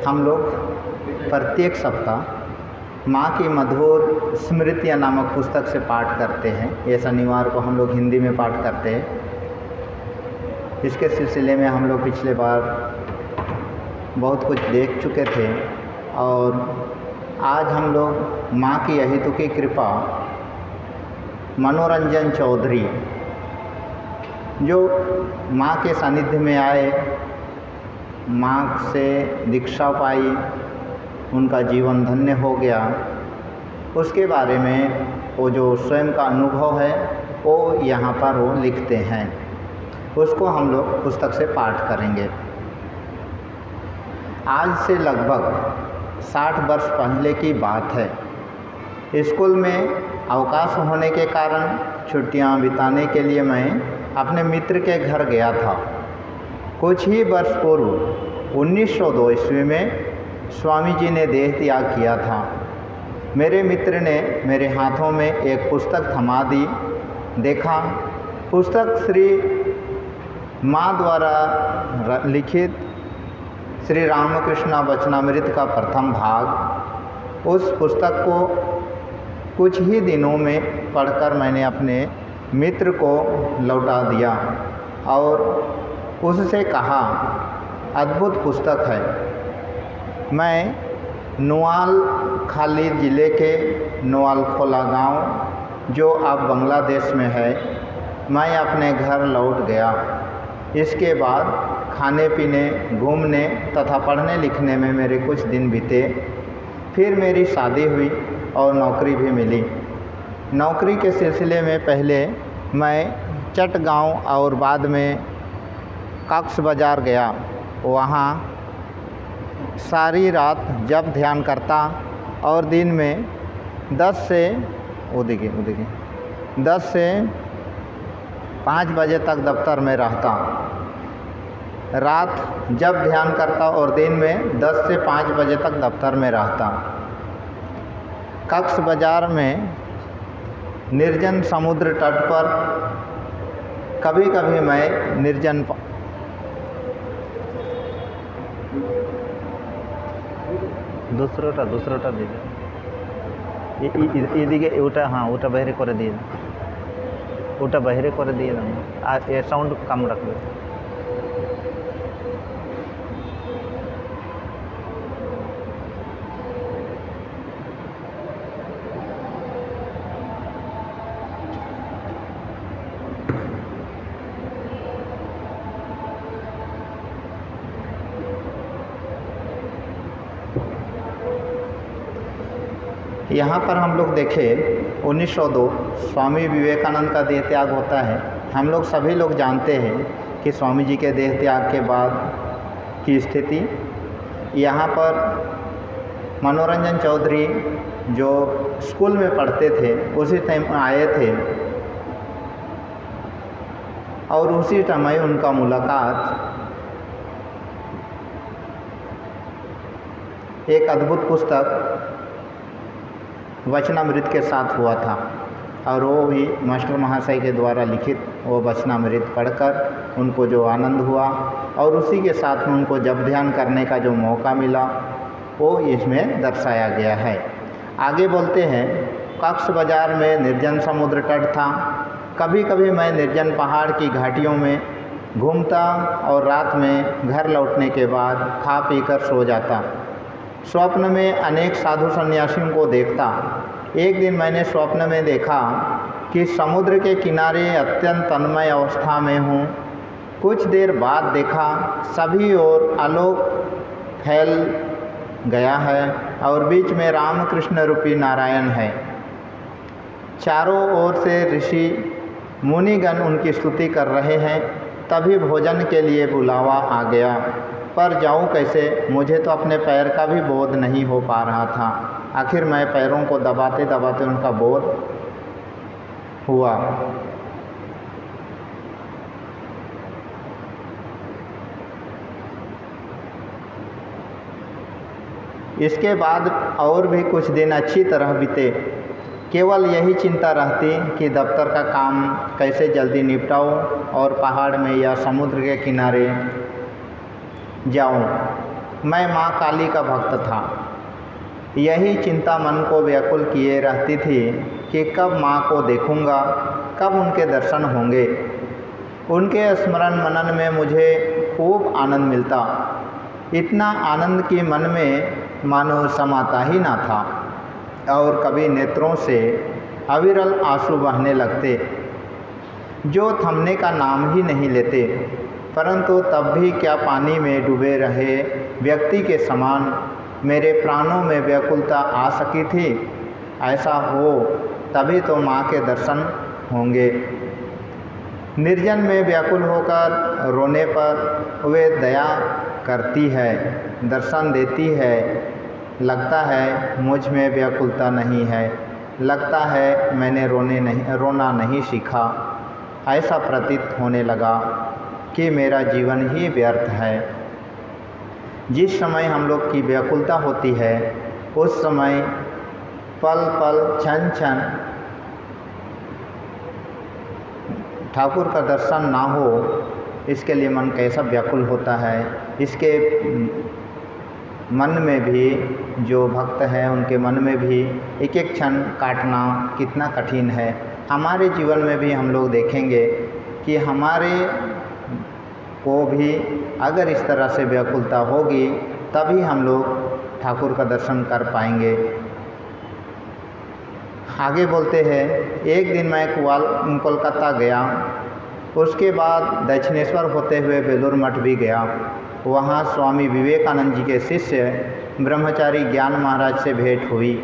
हम लोग प्रत्येक सप्ताह माँ की मधुर स्मृतियाँ नामक पुस्तक से पाठ करते हैं। ये शनिवार को हम लोग हिंदी में पाठ करते हैं। इसके सिलसिले में हम लोग पिछले बार बहुत कुछ देख चुके थे और आज हम लोग माँ की अहेतुकी कृपा मनोरंजन चौधरी जो माँ के सानिध्य में आए, माँ से दीक्षा पाई, उनका जीवन धन्य हो गया, उसके बारे में वो जो स्वयं का अनुभव है वो यहाँ पर वो लिखते हैं। उसको हम लोग पुस्तक से पाठ करेंगे। आज से लगभग 60 वर्ष पहले की बात है। स्कूल में अवकाश होने के कारण छुट्टियां बिताने के लिए मैं अपने मित्र के घर गया था। कुछ ही वर्ष पूर्व 1902 ईस्वी में स्वामी जी ने देह त्याग किया था। मेरे मित्र ने मेरे हाथों में एक पुस्तक थमा दी। देखा, पुस्तक श्री माँ द्वारा लिखित श्री रामकृष्ण वचनामृत का प्रथम भाग। उस पुस्तक को कुछ ही दिनों में पढ़कर मैंने अपने मित्र को लौटा दिया और उससे कहा, अद्भुत पुस्तक है। मैं नोआल खाली ज़िले के नोआल खोला गांव, जो अब बांग्लादेश में है, मैं अपने घर लौट गया। इसके बाद खाने पीने, घूमने तथा पढ़ने लिखने में मेरे कुछ दिन बीते। फिर मेरी शादी हुई और नौकरी भी मिली। नौकरी के सिलसिले में पहले मैं चटगांव और बाद में कक्स बाज़ार गया। वहाँ सारी रात जब ध्यान करता और दिन में 10 से 5 बजे तक दफ्तर में रहता। रात जब ध्यान करता और दिन में 10 से 5 बजे तक दफ्तर में रहता। कक्स बाज़ार में निर्जन समुद्र तट पर कभी कभी मैं निर्जन दूसरोटा दीजिए इदिके ओटा, हाँ ओटा बाहरे करे दिए, ओटा बाहरे करे दिए ना, ये साउंड कम रखबे। यहाँ पर हम लोग देखें 1902 स्वामी विवेकानंद का देह त्याग होता है। हम लोग सभी लोग जानते हैं कि स्वामी जी के देह त्याग के बाद की स्थिति। यहाँ पर मनोरंजन चौधरी जो स्कूल में पढ़ते थे उसी टाइम आए थे और उसी समय उनका मुलाकात एक अद्भुत पुस्तक वचनामृत के साथ हुआ था और वो भी मास्टर महाशय के द्वारा लिखित वो वचनामृत पढ़कर उनको जो आनंद हुआ और उसी के साथ में उनको जब ध्यान करने का जो मौका मिला वो इसमें दर्शाया गया है। आगे बोलते हैं, कक्स बाज़ार में निर्जन समुद्र तट था। कभी कभी मैं निर्जन पहाड़ की घाटियों में घूमता और रात में घर लौटने के बाद खा पी कर सो जाता। स्वप्न में अनेक साधु सन्यासियों को देखता। एक दिन मैंने स्वप्न में देखा कि समुद्र के किनारे अत्यंत तन्मय अवस्था में हूँ। कुछ देर बाद देखा सभी ओर आलोक फैल गया है और बीच में रामकृष्ण रूपी नारायण है। चारों ओर से ऋषि मुनिगण उनकी स्तुति कर रहे हैं। तभी भोजन के लिए बुलावा आ गया, पर जाऊं कैसे? मुझे तो अपने पैर का भी बोध नहीं हो पा रहा था। आखिर मैं पैरों को दबाते दबाते उनका बोध हुआ। इसके बाद और भी कुछ दिन अच्छी तरह बीते। केवल यही चिंता रहती कि दफ्तर का काम कैसे जल्दी निपटाऊं और पहाड़ में या समुद्र के किनारे जाऊं। मैं माँ काली का भक्त था। यही चिंता मन को व्याकुल किए रहती थी कि कब माँ को देखूँगा, कब उनके दर्शन होंगे। उनके स्मरण मनन में मुझे खूब आनंद मिलता, इतना आनंद कि मन में मानो समाता ही ना था और कभी नेत्रों से अविरल आंसू बहने लगते जो थमने का नाम ही नहीं लेते। परंतु तब भी क्या पानी में डूबे रहे व्यक्ति के समान मेरे प्राणों में व्याकुलता आ सकी थी। ऐसा हो तभी तो माँ के दर्शन होंगे। निर्जन में व्याकुल होकर रोने पर वे दया करती है, दर्शन देती है। लगता है मुझ में व्याकुलता नहीं है, लगता है मैंने रोना नहीं सीखा। ऐसा प्रतीत होने लगा कि मेरा जीवन ही व्यर्थ है। जिस समय हम लोग की व्याकुलता होती है उस समय पल पल क्षण क्षण ठाकुर का दर्शन ना हो, इसके लिए मन कैसा व्याकुल होता है। इसके मन में भी जो भक्त हैं उनके मन में भी एक एक क्षण काटना कितना कठिन है। हमारे जीवन में भी हम लोग देखेंगे कि हमारे को भी अगर इस तरह से व्याकुलता होगी तभी हम लोग ठाकुर का दर्शन कर पाएंगे। आगे बोलते हैं, एक दिन मैं कोलकाता गया, उसके बाद दक्षिणेश्वर होते हुए बेलूर मठ भी गया। वहाँ स्वामी विवेकानंद जी के शिष्य ब्रह्मचारी ज्ञान महाराज से भेंट हुई।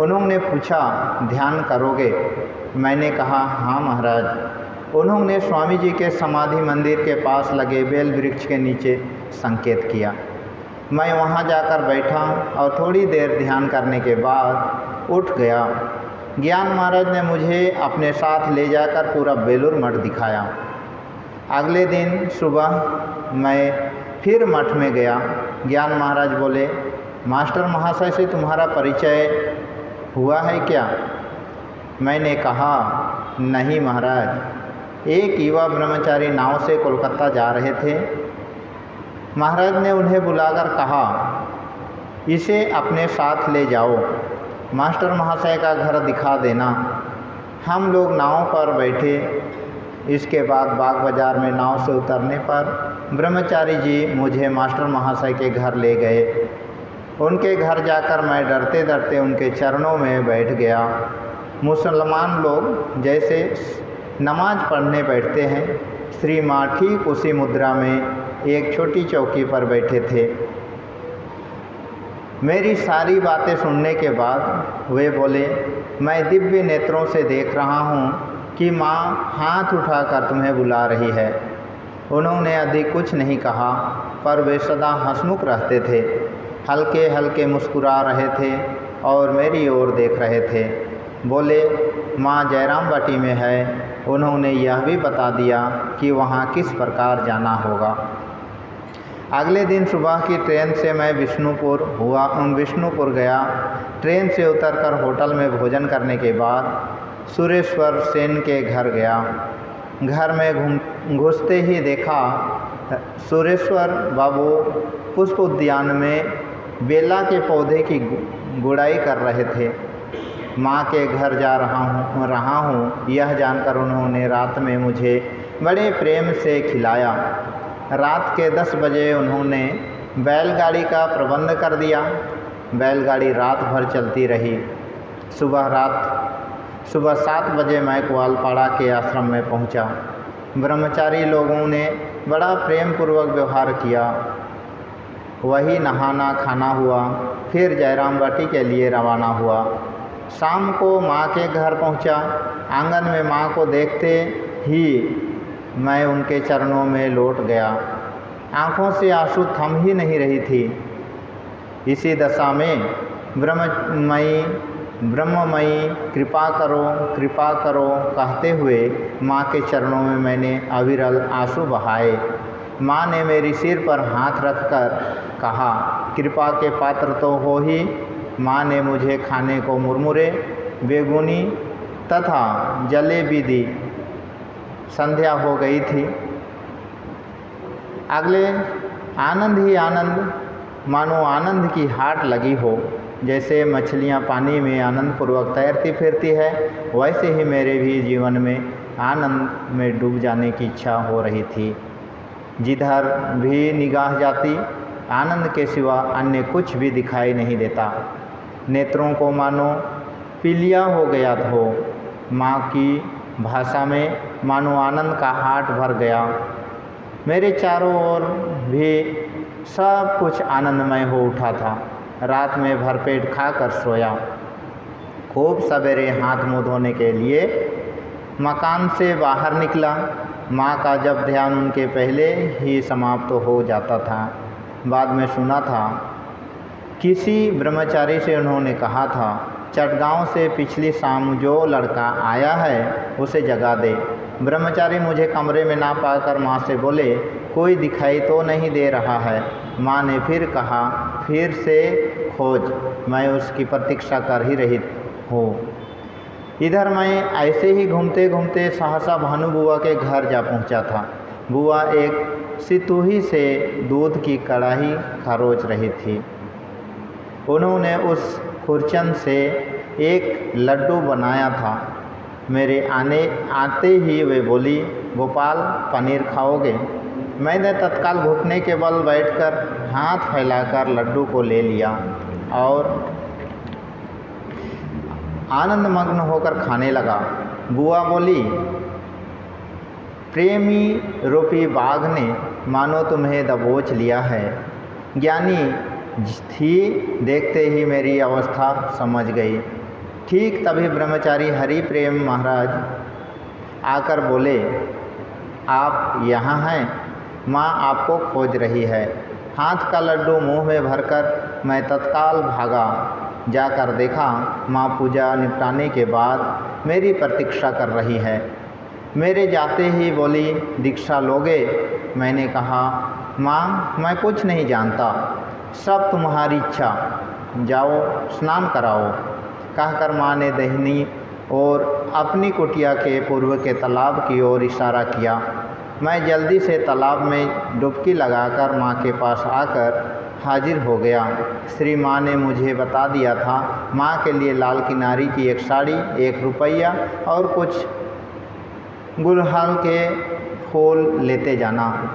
उन्होंने पूछा, ध्यान करोगे? मैंने कहा, हाँ महाराज। उन्होंने स्वामी जी के समाधि मंदिर के पास लगे बेल वृक्ष के नीचे संकेत किया। मैं वहाँ जाकर बैठा और थोड़ी देर ध्यान करने के बाद उठ गया। ज्ञान महाराज ने मुझे अपने साथ ले जाकर पूरा बेलूर मठ दिखाया। अगले दिन सुबह मैं फिर मठ में गया। ज्ञान महाराज बोले, मास्टर महाशय से तुम्हारा परिचय हुआ है क्या? मैंने कहा, नहीं महाराज। एक युवा ब्रह्मचारी नाव से कोलकाता जा रहे थे। महाराज ने उन्हें बुलाकर कहा, इसे अपने साथ ले जाओ, मास्टर महाशय का घर दिखा देना। हम लोग नाव पर बैठे। इसके बाद बाग बाज़ार में नाव से उतरने पर ब्रह्मचारी जी मुझे मास्टर महाशय के घर ले गए। उनके घर जाकर मैं डरते डरते उनके चरणों में बैठ गया। मुसलमान लोग जैसे नमाज पढ़ने बैठते हैं, श्री माँ ठीक उसी मुद्रा में एक छोटी चौकी पर बैठे थे। मेरी सारी बातें सुनने के बाद वे बोले, मैं दिव्य नेत्रों से देख रहा हूँ कि माँ हाथ उठाकर तुम्हें बुला रही है। उन्होंने अधिक कुछ नहीं कहा, पर वे सदा हंसमुख रहते थे, हल्के हल्के मुस्कुरा रहे थे और मेरी ओर देख रहे थे। बोले, माँ जयराम बाटी में है। उन्होंने यह भी बता दिया कि वहाँ किस प्रकार जाना होगा। अगले दिन सुबह की ट्रेन से मैं विष्णुपुर गया। ट्रेन से उतरकर होटल में भोजन करने के बाद सुरेश्वर सेन के घर गया। घर में घुसते ही देखा सुरेश्वर बाबू पुष्प उद्यान में बेला के पौधे की गुड़ाई कर रहे थे। माँ के घर जा रहा हूँ यह जानकर उन्होंने रात में मुझे बड़े प्रेम से खिलाया। रात के 10 बजे उन्होंने बैलगाड़ी का प्रबंध कर दिया। बैलगाड़ी रात भर चलती रही। सुबह 7 बजे मैं ग्वालपाड़ा के आश्रम में पहुंचा। ब्रह्मचारी लोगों ने बड़ा प्रेम पूर्वक व्यवहार किया। वही नहाना खाना हुआ, फिर जयराम बाटी के लिए रवाना हुआ। शाम को माँ के घर पहुंचा। आंगन में माँ को देखते ही मैं उनके चरणों में लौट गया। आँखों से आंसू थम ही नहीं रही थी। इसी दशा में ब्रह्ममयी कृपा करो कहते हुए माँ के चरणों में मैंने अविरल आंसू बहाए। माँ ने मेरी सिर पर हाथ रखकर कहा, कृपा के पात्र तो हो ही। माँ ने मुझे खाने को मुरमुरे, बेगुनी तथा जलेबी दी। संध्या हो गई थी। अगले आनंद ही आनंद मानो आनंद की हाट लगी हो। जैसे मछलियाँ पानी में आनंदपूर्वक तैरती फिरती है, वैसे ही मेरे भी जीवन में आनंद में डूब जाने की इच्छा हो रही थी। जिधर भी निगाह जाती, आनंद के सिवा अन्य कुछ भी दिखाई नहीं देता। नेत्रों को मानो पीलिया हो गया हो। माँ की भाषा में मानो आनंद का हाट भर गया। मेरे चारों ओर भी सब कुछ आनंदमय हो उठा था। रात में भरपेट खाकर सोया। खूब सवेरे हाथ मुँह धोने के लिए मकान से बाहर निकला। माँ का जब ध्यान उनके पहले ही समाप्त हो जाता था। बाद में सुना था किसी ब्रह्मचारी से उन्होंने कहा था, चटगांव से पिछली शाम जो लड़का आया है उसे जगा दे। ब्रह्मचारी मुझे कमरे में ना पाकर माँ से बोले, कोई दिखाई तो नहीं दे रहा है। माँ ने फिर कहा, फिर से खोज। मैं उसकी प्रतीक्षा कर ही रही हूँ। इधर मैं ऐसे ही घूमते घूमते सहसा भानु बुआ के घर जा पहुँचा था। बुआ एक सितूही से दूध की कड़ाही खरोच रही थी। उन्होंने उस खुरचन से एक लड्डू बनाया था। मेरे आते ही वे बोली, गोपाल पनीर खाओगे? मैंने तत्काल घुटने के बल बैठकर हाथ फैलाकर लड्डू को ले लिया और आनंद मग्न होकर खाने लगा। बुआ बोली, प्रेमी रूपी बाघ ने मानो तुम्हें दबोच लिया है। ज्ञानी थी, देखते ही मेरी अवस्था समझ गई। ठीक तभी ब्रह्मचारी हरि प्रेम महाराज आकर बोले, आप यहाँ हैं? माँ आपको खोज रही है। हाथ का लड्डू मुंह में भरकर मैं तत्काल भागा। जाकर देखा माँ पूजा निपटाने के बाद मेरी प्रतीक्षा कर रही है। मेरे जाते ही बोली, दीक्षा लोगे? मैंने कहा, माँ मैं कुछ नहीं जानता, सब तुम्हारी इच्छा, जाओ स्नान कराओ। कहकर माँ ने दाहिनी और अपनी कुटिया के पूर्व के तालाब की ओर इशारा किया। मैं जल्दी से तालाब में डुबकी लगाकर माँ के पास आकर हाजिर हो गया। श्री माँ ने मुझे बता दिया था, माँ के लिए लाल किनारी की एक साड़ी, 1 रुपया और कुछ गुड़हल के फूल लेते जाना,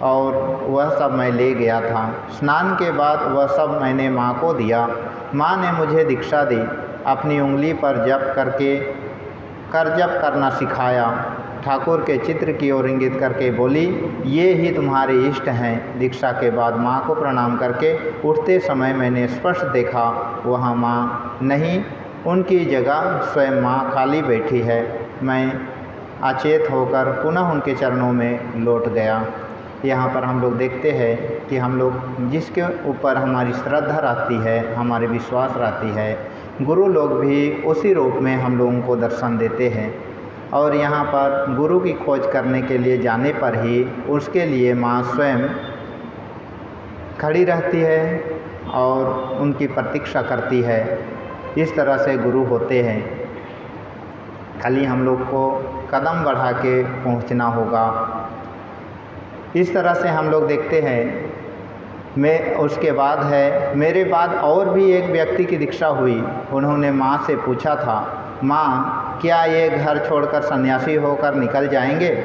और वह सब मैं ले गया था। स्नान के बाद वह सब मैंने माँ को दिया। माँ ने मुझे दीक्षा दी। अपनी उंगली पर जप करना सिखाया। ठाकुर के चित्र की ओर इंगित करके बोली, ये ही तुम्हारे इष्ट हैं। दीक्षा के बाद माँ को प्रणाम करके उठते समय मैंने स्पष्ट देखा, वहाँ माँ नहीं, उनकी जगह स्वयं माँ खाली बैठी है। मैं अचेत होकर पुनः उनके चरणों में लौट गया। यहाँ पर हम लोग देखते हैं कि हम लोग जिसके ऊपर हमारी श्रद्धा रहती है, हमारी विश्वास रहती है, गुरु लोग भी उसी रूप में हम लोगों को दर्शन देते हैं। और यहाँ पर गुरु की खोज करने के लिए जाने पर ही उसके लिए माँ स्वयं खड़ी रहती है और उनकी प्रतीक्षा करती है। इस तरह से गुरु होते हैं। खाली हम लोग को कदम बढ़ा के पहुँचना होगा। इस तरह से हम लोग देखते हैं। उसके बाद है, मेरे बाद और भी एक व्यक्ति की दीक्षा हुई। उन्होंने माँ से पूछा था, माँ क्या ये घर छोड़कर सन्यासी होकर निकल जाएंगे?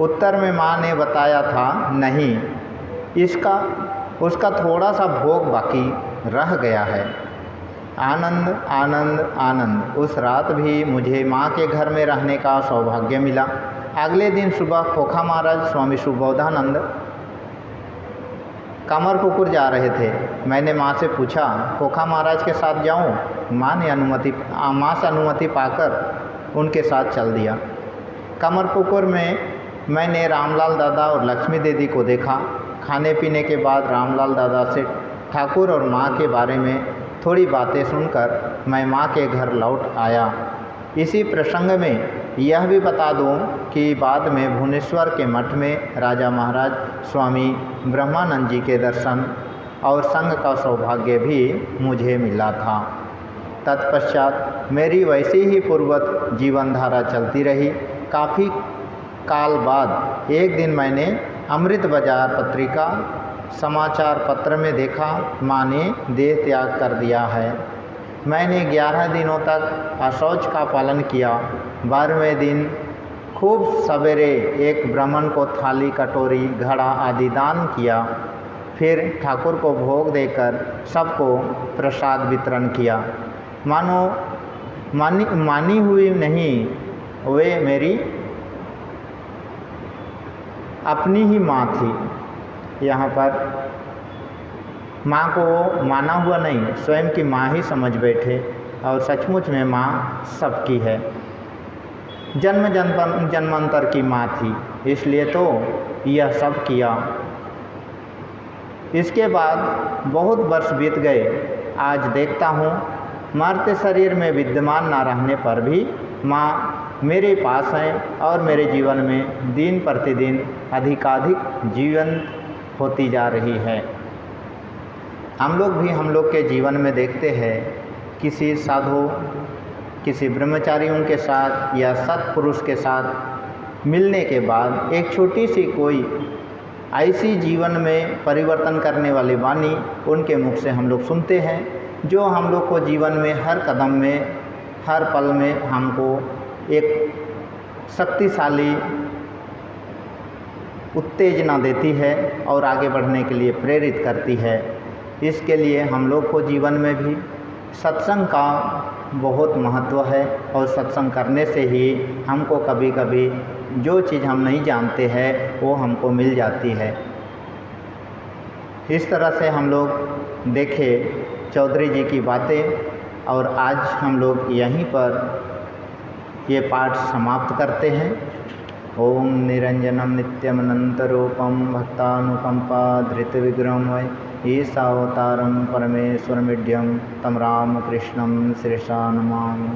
उत्तर में माँ ने बताया था, नहीं, उसका थोड़ा सा भोग बाकी रह गया है। आनंद आनंद आनंद। उस रात भी मुझे माँ के घर में रहने का सौभाग्य मिला। अगले दिन सुबह खोखा महाराज स्वामी सुबोधानंद कमरपुकुर जा रहे थे। मैंने माँ से पूछा, खोखा महाराज के साथ जाऊँ? माँ से अनुमति पाकर उनके साथ चल दिया। कमरपुकुर में मैंने रामलाल दादा और लक्ष्मी दीदी को देखा। खाने पीने के बाद रामलाल दादा से ठाकुर और माँ के बारे में थोड़ी बातें सुनकर मैं माँ के घर लौट आया। इसी प्रसंग में यह भी बता दूं कि बाद में भुवनेश्वर के मठ में राजा महाराज स्वामी ब्रह्मानंद जी के दर्शन और संग का सौभाग्य भी मुझे मिला था। तत्पश्चात मेरी वैसी ही पूर्ववत जीवन धारा चलती रही। काफ़ी काल बाद एक दिन मैंने अमृत बाजार पत्रिका समाचार पत्र में देखा माँ ने देह त्याग कर दिया है। मैंने 11 दिनों तक अशौच का पालन किया। 12वें दिन खूब सवेरे एक ब्राह्मण को थाली, कटोरी, घड़ा आदि दान किया। फिर ठाकुर को भोग देकर सबको प्रसाद वितरण किया। मानो मानी हुई नहीं, वे मेरी अपनी ही माँ थी। यहाँ पर माँ को माना हुआ नहीं, स्वयं की माँ ही समझ बैठे और सचमुच में माँ सबकी है। जन्म जन्मांतर की माँ थी, इसलिए तो यह सब किया। इसके बाद बहुत वर्ष बीत गए। आज देखता हूँ मर्त्य शरीर में विद्यमान न रहने पर भी माँ मेरे पास है और मेरे जीवन में दिन प्रतिदिन अधिकाधिक जीवंत होती जा रही है। हम लोग के जीवन में देखते हैं किसी साधु, किसी ब्रह्मचारियों के साथ या सत्पुरुष के साथ मिलने के बाद एक छोटी सी कोई ऐसी जीवन में परिवर्तन करने वाली वाणी उनके मुख से हम लोग सुनते हैं, जो हम लोग को जीवन में हर कदम में, हर पल में हमको एक शक्तिशाली उत्तेजना देती है और आगे बढ़ने के लिए प्रेरित करती है। इसके लिए हम लोग को जीवन में भी सत्संग का बहुत महत्व है और सत्संग करने से ही हमको कभी कभी जो चीज़ हम नहीं जानते हैं वो हमको मिल जाती है। इस तरह से हम लोग देखे चौधरी जी की बातें और आज हम लोग यहीं पर ये पाठ समाप्त करते हैं। ओम निरंजनम नित्यमनंतरूपम भक्तानुकंपा धृतविग्रहम वै ईशावतारम परमेश्वरमिड्यम तम रामकृष्णं शिरसा नमामि।